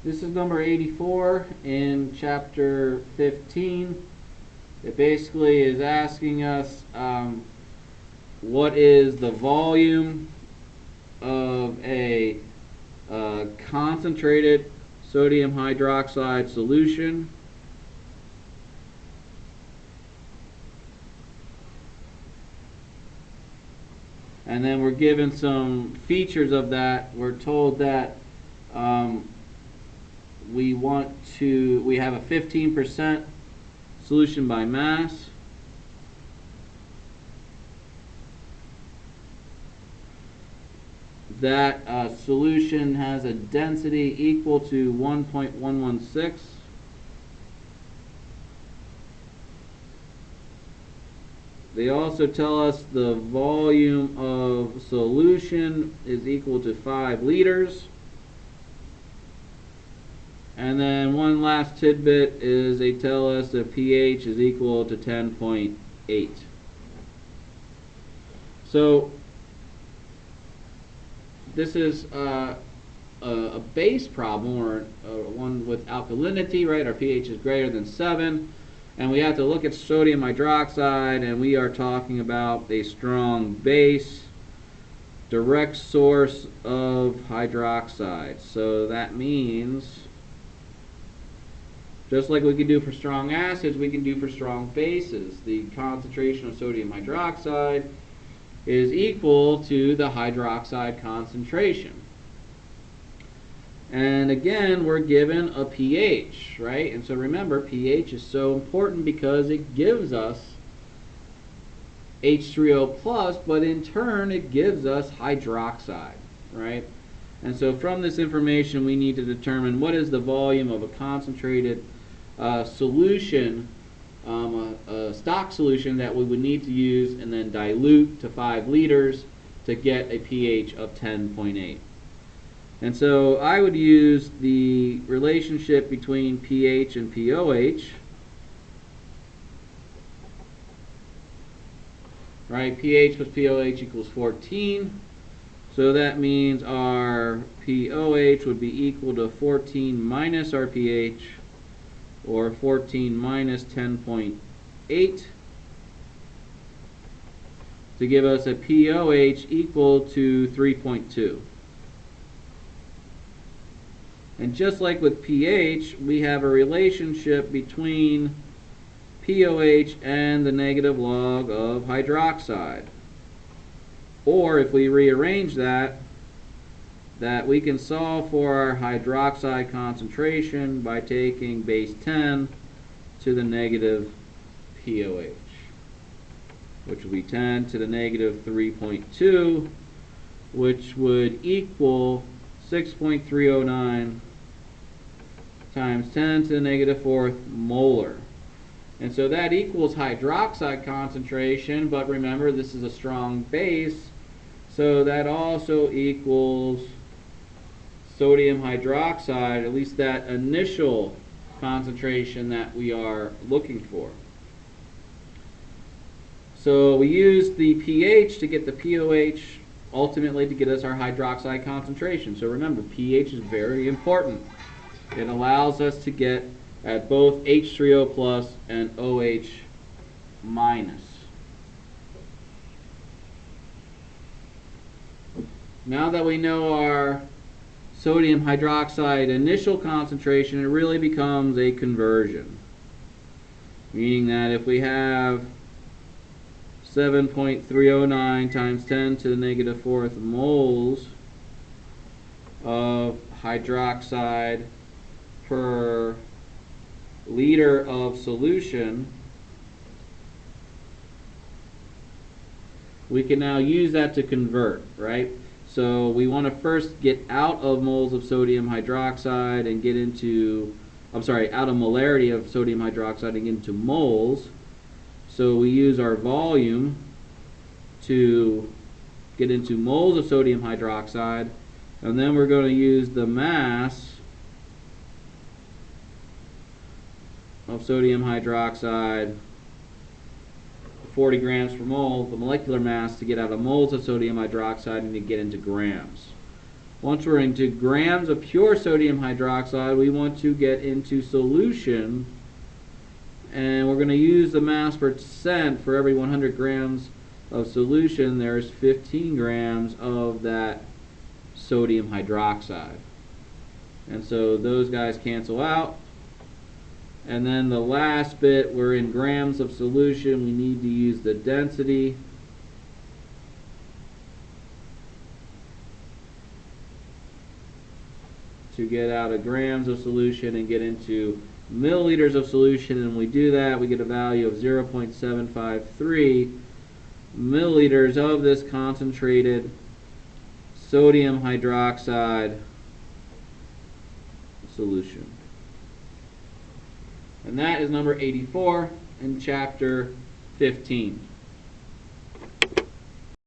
This is number 84 in chapter 15. It basically is asking us what is the volume of a concentrated sodium hydroxide solution. And then we're given some features of that. We're told that we have a 15% solution by mass. That solution has a density equal to 1.116. They also tell us the volume of solution is equal to 5 liters. And then one last tidbit is they tell us the pH is equal to 10.8. So this is a base problem, or one with alkalinity, right? Our pH is greater than 7. And we have to look at sodium hydroxide, and we are talking about a strong base, direct source of hydroxide. So that means, just like we can do for strong acids, we can do for strong bases. The concentration of sodium hydroxide is equal to the hydroxide concentration. And again, we're given a pH, right? And so remember, pH is so important because it gives us H3O+, but in turn it gives us hydroxide, right? And so from this information, we need to determine what is the volume of a concentrated solution, a stock solution that we would need to use and then dilute to 5 liters to get a pH of 10.8. And so I would use the relationship between pH and pOH. Right, pH plus pOH equals 14. So that means our pOH would be equal to 14 minus our pH, or 14 minus 10.8, to give us a pOH equal to 3.2. And just like with pH, we have a relationship between pOH and the negative log of hydroxide. Or if we rearrange that we can solve for our hydroxide concentration by taking base 10 to the negative pOH, which would be 10 to the negative 3.2, which would equal 6.309 times 10 to the negative 4th molar. And so that equals hydroxide concentration, but remember this is a strong base, so that also equals sodium hydroxide, at least that initial concentration that we are looking for. So we use the pH to get the pOH, ultimately to get us our hydroxide concentration. So remember, pH is very important. It allows us to get at both H3O+ and OH-. Now that we know our sodium hydroxide initial concentration, it really becomes a conversion. Meaning that if we have 7.309 times 10 to the negative 4th moles of hydroxide per liter of solution, we can now use that to convert, right? So we want to first get out of moles of sodium hydroxide and get into, out of molarity of sodium hydroxide and get into moles. So we use our volume to get into moles of sodium hydroxide, and then we're going to use the mass of sodium hydroxide, 40 grams per mole, the molecular mass, to get out of moles of sodium hydroxide and to get into grams. Once we're into grams of pure sodium hydroxide, we want to get into solution, and we're going to use the mass percent. For every 100 grams of solution, there's 15 grams of that sodium hydroxide. And so those guys cancel out. And then the last bit, we're in grams of solution. We need to use the density. To get out of grams of solution and get into milliliters of solution. And when we do that, we get a value of 0.753 milliliters of this concentrated sodium hydroxide solution. And that is number 84 in chapter 15.